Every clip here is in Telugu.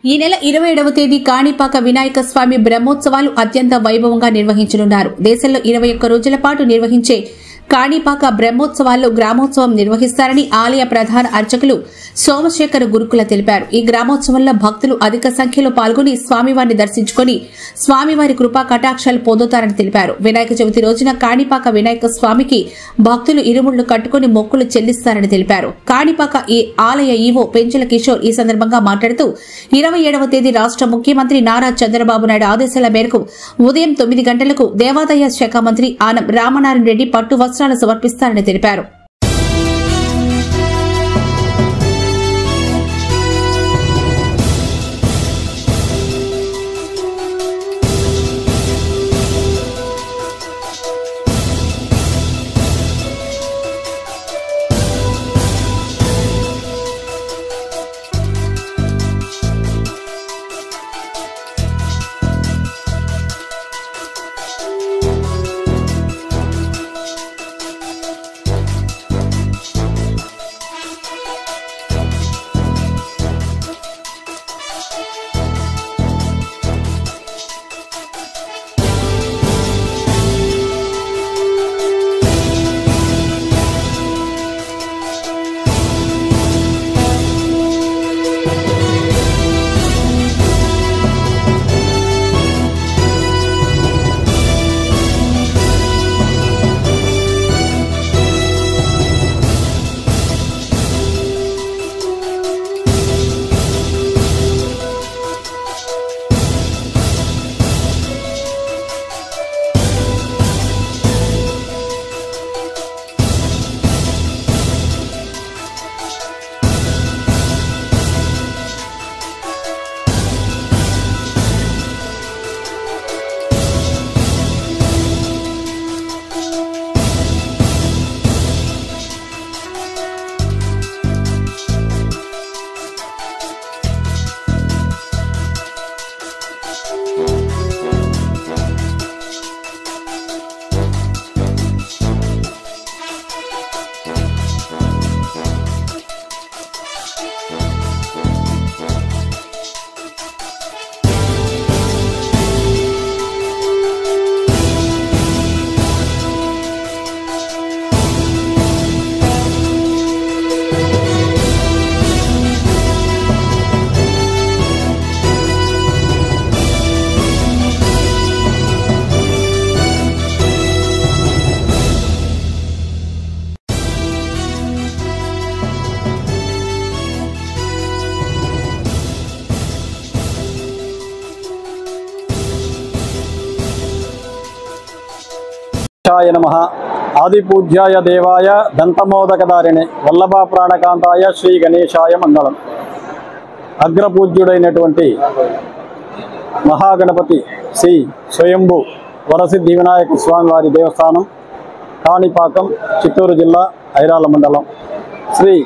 ఈ నెల 27వ తేదీ కాణిపాక వినాయక స్వామి బ్రహ్మోత్సవాలు అత్యంత వైభవంగా నిర్వహించనున్నారు. దేశంలో 21 రోజుల పాటు నిర్వహించే కాణిపాక బ్రహ్మోత్సవాల్లో గ్రామోత్సవం నిర్వహిస్తారని ఆలయ ప్రధాన అర్చకులు సోమశేఖర గురుకుల తెలిపారు. ఈ గ్రామోత్సవంలో భక్తులు అధిక సంఖ్యలో పాల్గొని స్వామివారిని దర్శించుకుని స్వామివారి కృపా కటాక్షాలు పొందుతారని తెలిపారు. వినాయక చవితి రోజున కాణిపాక వినాయక స్వామికి భక్తులు ఇరుముళ్లు కట్టుకుని మొక్కులు చెల్లిస్తారని తెలిపారు. కాణిపాక ఈ ఆలయ ఈవో పెంచుల కిషోర్ ఈ సందర్భంగా మాట్లాడుతూ 27వ తేదీ రాష్ట్ర ముఖ్యమంత్రి నారా చంద్రబాబు నాయుడు ఆదేశాల మేరకు ఉదయం 9 గంటలకు దేవాదాయ శాఖ మంత్రి ఆనం రామనారాయణ రెడ్డి పట్టు వస్త్రాలు సమర్పిస్తారని తెలిపారు. नमः आदिपूज्याय देवाय दंतमोदकदारिणे वल्लभा प्राणकांताय श्री गणेशाय मंगलम। अग्रपूज्युडैनटुवंटि महागणपति श्री स्वयंभू वरसिद्धि विनायक स्वामी वारी देवस्थानं काणिपाकं चित्तूरु जिल्ला ऐराल मंडलं। श्री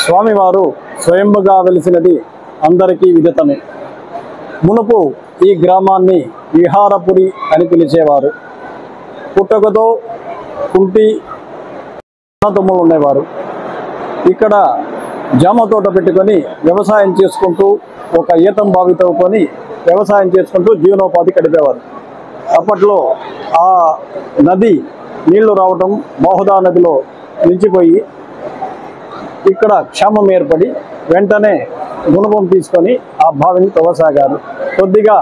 स्वामिवारु स्वयंभुगा वेलिसिनदि अंदरिकी विदितमे। मुनुपु ई ग्रामान्नि विहारपुरी अनि पिलिचेवारु। పుట్టకతో కుంటి తమ్ముళ్ళు ఉండేవారు. ఇక్కడ జామ తోట పెట్టుకొని వ్యవసాయం చేసుకుంటూ ఒక ఈతం బావి తవ్వుకొని వ్యవసాయం చేసుకుంటూ జీవనోపాధి గడిపేవారు. అప్పట్లో ఆ నది నీళ్లు రావడం మోహదా నదిలో నిలిచిపోయి ఇక్కడ క్షామం ఏర్పడి వెంటనే గుణపం తీసుకొని ఆ బావిని తవ్వసాగారు. కొద్దిగా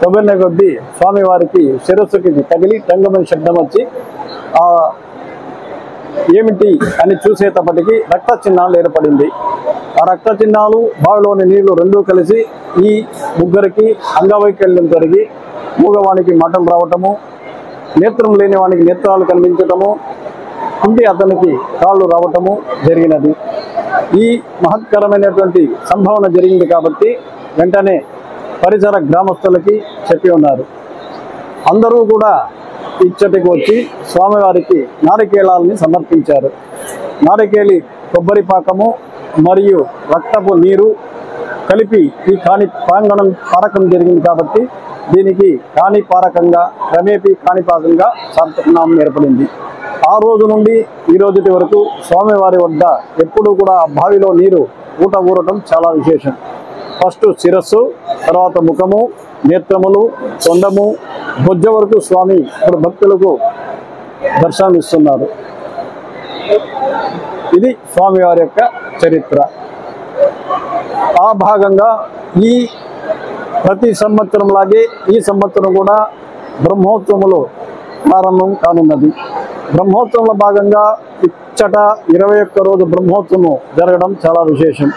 తవ్విన కొద్దీ స్వామివారికి శిరస్సుకి తగిలి టంగమని శబ్దం వచ్చి ఏమిటి అని చూసేటప్పటికి రక్త చిహ్నాలు ఏర్పడింది. ఆ రక్త చిహ్నాలు బావిలోని నీళ్లు రెండూ కలిసి ఈ ముగ్గురికి అంగవైకల్యం జరిగి మూగవానికి మాటలు రావటము, నేత్రం లేని వానికి నేత్రాలు కనిపించటము, కుంటి అతనికి కాళ్ళు రావటము జరిగినది. ఈ మహత్కరమైనటువంటి సంభావన జరిగింది కాబట్టి వెంటనే పరిసర గ్రామస్తులకి చెప్పి ఉన్నారు. అందరూ కూడా ఇచ్చటికి వచ్చి స్వామివారికి నారికేళాలని సమర్పించారు. నారికేళి కొబ్బరి పాకము మరియు రక్తపు నీరు కలిపి ఈ కాణి ప్రాంగణం పారకం జరిగింది కాబట్టి దీనికి కాణి పారకంగా క్రమేపీ కాణిపాకంగా సార్థకనామం ఏర్పడింది. ఆ రోజు నుండి ఈ రోజుటి వరకు స్వామివారి వద్ద ఎప్పుడూ కూడా బావిలో నీరు ఊట ఊరటం చాలా విశేషం. ఫస్ట్ శిరస్సు, తర్వాత ముఖము, నేత్రములు, తొండము, బొజ్జ వరకు స్వామి ఇప్పుడు భక్తులకు దర్శనమిస్తున్నారు. ఇది స్వామివారి యొక్క చరిత్ర. ఆ భాగంగా ఈ ప్రతి సంవత్సరం లాగే ఈ సంవత్సరం కూడా బ్రహ్మోత్సవములు ప్రారంభం కానున్నది. బ్రహ్మోత్సవంలో భాగంగా ఇచ్చట 21 రోజు బ్రహ్మోత్సవం జరగడం చాలా విశేషం.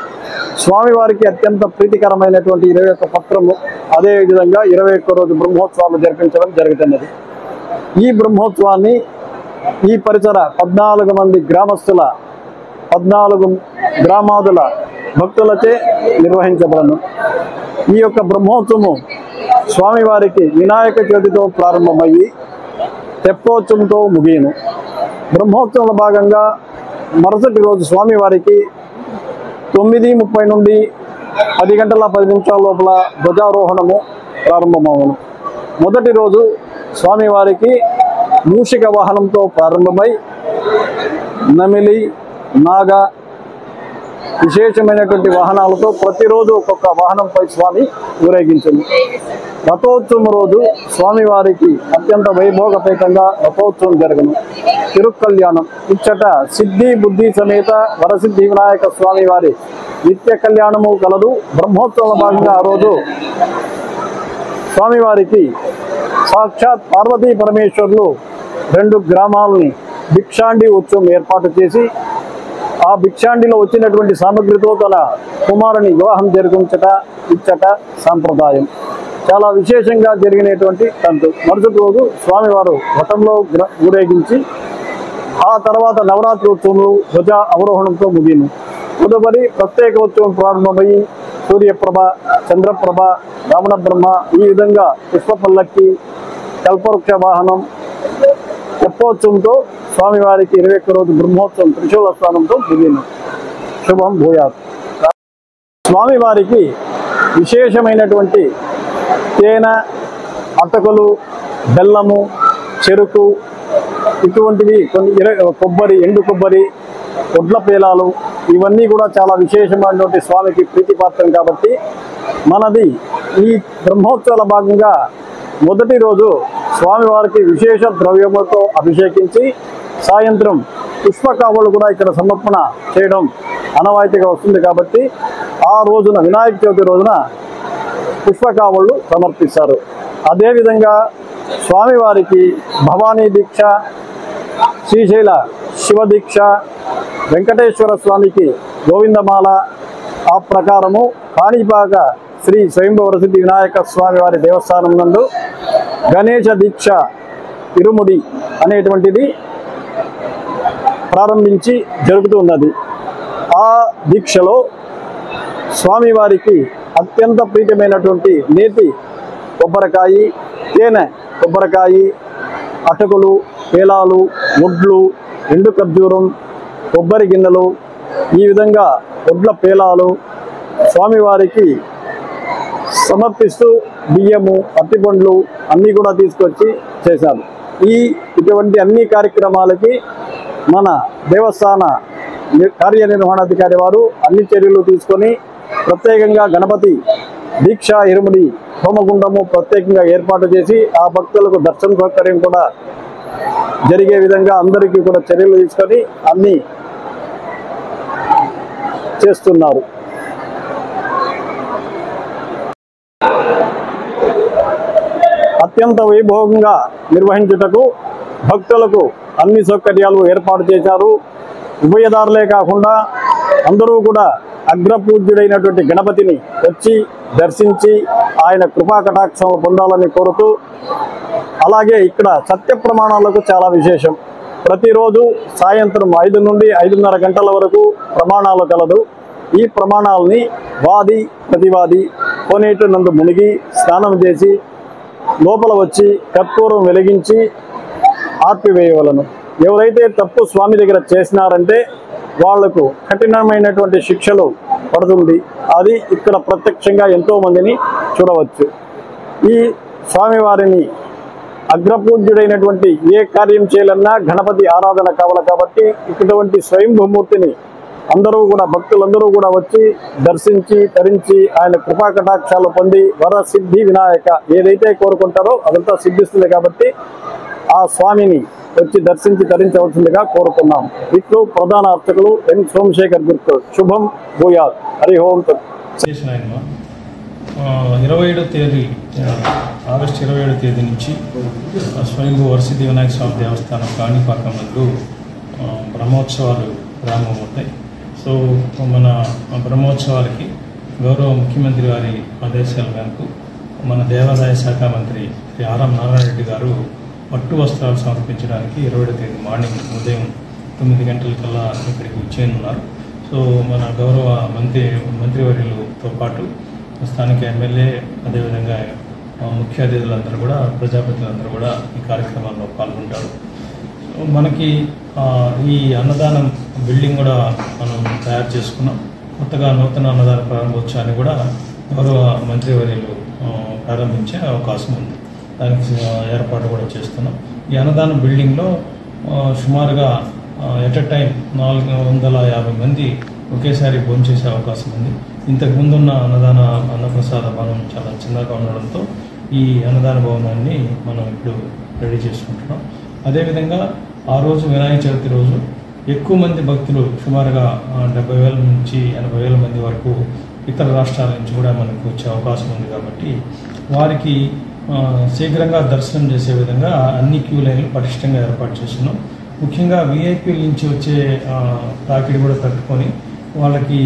స్వామివారికి అత్యంత ప్రీతికరమైనటువంటి 21 పత్రము, అదేవిధంగా 21 రోజు బ్రహ్మోత్సవాలు జరిపించడం జరుగుతున్నది. ఈ బ్రహ్మోత్సవాన్ని ఈ పరిసర 14 మంది గ్రామస్తుల 14 గ్రామాదుల భక్తులచే నిర్వహించబడను. ఈ యొక్క బ్రహ్మోత్సవం స్వామివారికి వినాయక చవితితో ప్రారంభమయ్యి తెప్పోత్సవంతో ముగియను. బ్రహ్మోత్సవంలో భాగంగా మరుసటి రోజు స్వామివారికి 9:30 నుండి 10 గంటల 10 నిమిషాల లోపల ధ్వజారోహణము ప్రారంభమవును. మొదటి రోజు స్వామివారికి మూషిక వాహనంతో ప్రారంభమై నమిలి, నాగ విశేషమైనటువంటి వాహనాలతో ప్రతిరోజు ఒక్కొక్క వాహనంపై స్వామి ఊరేగించింది. రథోత్సవం రోజు స్వామివారికి అత్యంత వైభోగపేతంగా రథోత్సవం జరగను. తిరుకల్యాణం ఇచ్చట సిద్ధి బుద్ధి సమేత వరసిద్ధి వినాయక స్వామి వారి నిత్య కళ్యాణము కలదు. బ్రహ్మోత్సవం భాగంగా ఆ రోజు స్వామివారికి సాక్షాత్ పార్వతీ పరమేశ్వరులు 2 గ్రామాలని భిక్షాండి ఉత్సవం ఏర్పాటు చేసి ఆ భిక్షాండిలో వచ్చినటువంటి సామగ్రితో తన కుమారుని వివాహం జరిగించట ఇచ్చట సాంప్రదాయం. చాలా విశేషంగా జరిగినటువంటి తంతు. మరుసటి రోజు స్వామివారు రథంలో ఊరేగించి ఆ తర్వాత నవరాత్రి ఉత్సవంలో ధ్వజ అవరోహణంతో ముగిను. తదుపరి ప్రత్యేక ఉత్సవం ప్రారంభమయ్యి సూర్యప్రభ, చంద్రప్రభ, రావణ బ్రహ్మ, ఈ విధంగా పుష్పపల్లక్కి, కల్పవృక్ష వాహనం, తెప్పోత్సవంతో స్వామివారికి 21 రోజు బ్రహ్మోత్సవం త్రిశూల స్థానంతో ముగిను. శుభం భూయాత్. స్వామివారికి విశేషమైనటువంటి తేనె, అటకులు, బెల్లము, చెరుకు ఇటువంటివి కొన్ని కొబ్బరి, ఎండు కొబ్బరి, ఒడ్ల పేలాలు ఇవన్నీ కూడా చాలా విశేషమైనటువంటి స్వామికి ప్రీతిపాత్రం కాబట్టి మనది ఈ బ్రహ్మోత్సవాల భాగంగా మొదటి రోజు స్వామివారికి విశేష ద్రవ్యములతో అభిషేకించి సాయంత్రం పుష్పకావులు కూడా ఇక్కడ సమర్పణ చేయడం అనవాయితీగా వస్తుంది కాబట్టి ఆ రోజున వినాయక చవితి రోజున పుష్పకావులు సమర్పిస్తారు. అదేవిధంగా స్వామివారికి భవానీ దీక్ష, శ్రీశైల శివదీక్ష, వెంకటేశ్వర స్వామికి గోవిందమాల, ఆ ప్రకారము కాణిపాక శ్రీ స్వయంభవరసిద్ధి వినాయక స్వామి వారి దేవస్థానం నందు గణేశ దీక్ష ఇరుముడి అనేటువంటిది ప్రారంభించి జరుగుతున్నది. ఆ దీక్షలో స్వామివారికి అత్యంత ప్రీతమైనటువంటి నేతి కొబ్బరికాయ, తేనె కొబ్బరికాయ, అటకులు, పేలాలు, ముడ్లు, ఎండు ఖర్జూరం, కొబ్బరి గిన్నెలు, ఈ విధంగా ఒడ్ల పేలాలు స్వామివారికి సమర్పిస్తూ బియ్యము, అరటిపండ్లు అన్నీ కూడా తీసుకొచ్చి చేశారు. ఇటువంటి అన్ని కార్యక్రమాలకి మన దేవస్థాన కార్యనిర్వహణాధికారి వారు అన్ని చర్యలు తీసుకొని ప్రత్యేకంగా గణపతి దీక్ష ఇరుముడి హోమగుండము ప్రత్యేకంగా ఏర్పాటు చేసి ఆ భక్తులకు దర్శన సౌకర్యం కూడా జరిగే విధంగా అందరికీ కూడా చర్యలు తీసుకొని అన్నీ చేస్తున్నారు. అత్యంత వైభవంగా నిర్వహించుటకు భక్తులకు అన్ని సౌకర్యాలు ఏర్పాటు చేశారు. ఉభయదారులే కాకుండా అందరూ కూడా అగ్రపూజ్యుడైనటువంటి గణపతిని వచ్చి దర్శించి ఆయన కృపా కటాక్షం పొందాలని కోరుతూ, అలాగే ఇక్కడ సత్య ప్రమాణాలకు చాలా విశేషం. ప్రతిరోజు సాయంత్రం 5 నుండి 5:30 గంటల వరకు ప్రమాణాలు కలదు. ఈ ప్రమాణాలని వాది ప్రతివాది కోనేటి నందు మునిగి స్నానం చేసి లోపల వచ్చి కర్పూరం వెలిగించి ఆర్పివేయవలను. ఎవరైతే తప్పు స్వామి దగ్గర చేసినారంటే వాళ్లకు కఠినమైనటువంటి శిక్షలు పడుతుంది. అది ఇక్కడ ప్రత్యక్షంగా ఎంతో మందిని చూడవచ్చు. ఈ స్వామివారిని అగ్రపూజ్యుడైనటువంటి ఏ కార్యం చేయాలన్నా గణపతి ఆరాధన కావాలి కాబట్టి ఇటువంటి స్వయంభూమూర్తిని అందరూ కూడా భక్తులందరూ కూడా వచ్చి దర్శించి తరించి ఆయన కృపా కటాక్షాలు పొంది వర సిద్ధి వినాయక ఏదైతే కోరుకుంటారో అదంతా సిద్ధిస్తుంది కాబట్టి ఆ స్వామిని వచ్చి దర్శించి తరించవలసిందిగా కోరుకున్నాం. ఇట్లు ప్రధాన అర్చకులు ఎన్ సోమశేఖర్ గుర్తు. శుభం భూయాత్. హరి ఓం. 27వ తేదీ ఆగస్టు 27వ తేదీ నుంచి స్వయంభూ వరసిద్ధి వినాయక స్వామి దేవస్థానం కాణిపాకం నందు బ్రహ్మోత్సవాలు ప్రారంభమవుతాయి. సో మన బ్రహ్మోత్సవాలకి గౌరవ ముఖ్యమంత్రి వారి ఆదేశాల మేరకు మన దేవాదాయ శాఖ మంత్రి శ్రీ ఆర్ఎం నారాయణ రెడ్డి గారు పట్టు వస్త్రాలు సమర్పించడానికి 20వ తేదీ మార్నింగ్ ఉదయం 9 గంటలకల్లా ఇక్కడికి వచ్చేయనున్నారు. సో మన గౌరవ మంత్రివర్యులతో పాటు స్థానిక ఎమ్మెల్యే అదేవిధంగా ముఖ్య అతిథులందరూ కూడా ప్రజాప్రతినిధులందరూ కూడా ఈ కార్యక్రమాల్లో పాల్గొంటారు. మనకి ఈ అన్నదానం బిల్డింగ్ కూడా మనం తయారు చేసుకున్నాం. కొత్తగా నూతన అన్నదాన ప్రారంభోత్సవాన్ని కూడా గౌరవ మంత్రివర్యులు ప్రారంభించే అవకాశం ఉంది. దానికి ఏర్పాటు కూడా చేస్తున్నాం. ఈ అన్నదానం బిల్డింగ్లో సుమారుగా ఎట్ ఎ టైం 450 మంది ఒకేసారి భోంచేసే అవకాశం ఉంది. ఇంతకుముందు ఉన్న అన్నప్రసాద భవనం చాలా చిన్నగా ఉండడంతో ఈ అన్నదాన భవనాన్ని మనం ఇప్పుడు రెడీ చేసుకుంటున్నాం. అదేవిధంగా ఆ రోజు వినాయక చవితి రోజు ఎక్కువ మంది భక్తులు సుమారుగా 70,000 నుంచి 80,000 మంది వరకు ఇతర రాష్ట్రాల నుంచి కూడా మనకు వచ్చే అవకాశం ఉంది. కాబట్టి వారికి శీఘ్రంగా దర్శనం చేసే విధంగా అన్ని క్యూ లైన్లు పటిష్టంగా ఏర్పాటు చేస్తున్నాం. ముఖ్యంగా విఐపీల నుంచి వచ్చే తాకిడి కూడా తట్టుకొని వాళ్ళకి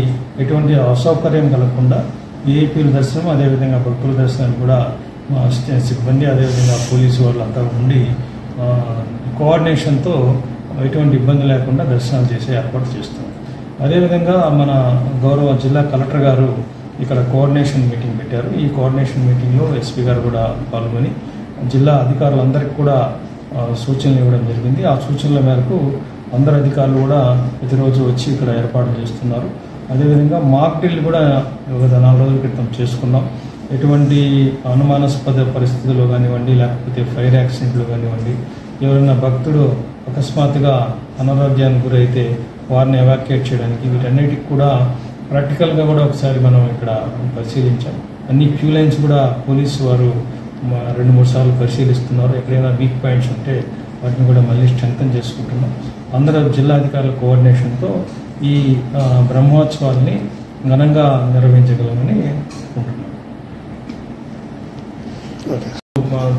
ఎటువంటి అసౌకర్యం కలగకుండా విఐపీల దర్శనం అదేవిధంగా భక్తుల దర్శనాన్ని కూడా మా అసిస్టెంట్ సిబ్బంది అదేవిధంగా పోలీసు వాళ్ళంతా ఉండి కోఆర్డినేషన్తో ఎటువంటి ఇబ్బంది లేకుండా దర్శనాలు చేసే ఏర్పాటు చేస్తున్నాం. అదేవిధంగా మన గౌరవ జిల్లా కలెక్టర్ గారు ఇక్కడ కోఆర్డినేషన్ మీటింగ్ పెట్టారు. ఈ కోఆర్డినేషన్ మీటింగ్లో ఎస్పీ గారు కూడా పాల్గొని జిల్లా అధికారులందరికీ కూడా సూచనలు ఇవ్వడం జరిగింది. ఆ సూచనల మేరకు అందరు అధికారులు కూడా ప్రతిరోజు వచ్చి ఇక్కడ ఏర్పాటు చేస్తున్నారు. అదేవిధంగా మాక్ డ్రిల్ కూడా గత 4 రోజుల క్రితం చేసుకున్నాం. ఎటువంటి అనుమానాస్పద పరిస్థితుల్లో కానివ్వండి లేకపోతే ఫైర్ యాక్సిడెంట్లు కానివ్వండి ఎవరైనా భక్తుడు అకస్మాత్తుగా అనారోగ్యానికి గురైతే వారిని ఎవాక్యుయేట్ చేయడానికి వీటన్నిటికి కూడా ప్రాక్టికల్గా కూడా ఒకసారి మనం ఇక్కడ పరిశీలించాం. అన్ని క్యూ లైన్స్ కూడా పోలీసు వారు 2-3 సార్లు పరిశీలిస్తున్నారు. ఎక్కడైనా వీక్ పాయింట్స్ ఉంటే వాటిని కూడా మళ్ళీ స్ట్రెంగ్తన్ చేసుకుంటున్నాం. అందరూ జిల్లాధికారుల కోఆర్డినేషన్తో ఈ బ్రహ్మోత్సవాల్ని ఘనంగా నిర్వహించగలమని అనుకుంటున్నాం.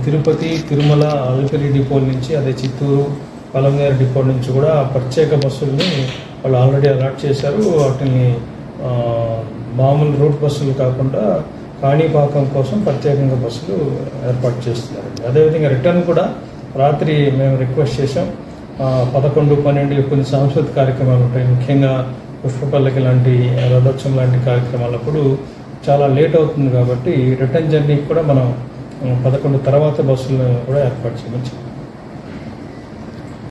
తిరుపతి, తిరుమల, అలిపిరి డిపో నుంచి అదే చిత్తూరు, పలంనేరు డిపో నుంచి కూడా ప్రత్యేక బస్సుల్ని వాళ్ళు ఆల్రెడీ అలాట్ చేశారు. వాటిని మామూలు రూట్ బస్సులు కాకుండా కాణిపాకం కోసం ప్రత్యేకంగా బస్సులు ఏర్పాటు చేస్తున్నారు. అదేవిధంగా రిటర్న్ కూడా రాత్రి మేము రిక్వెస్ట్ చేసాం. 11, 12 కొన్ని సాంస్కృతిక కార్యక్రమాలు ఉంటాయి. ముఖ్యంగా పుష్పపల్లకి లాంటి రథోత్సవం లాంటి కార్యక్రమాలప్పుడు చాలా లేట్ అవుతుంది. కాబట్టి రిటర్న్ జర్నీకి కూడా మనం 11 తర్వాత బస్సులను కూడా ఏర్పాటు చేయమని చెప్పాం.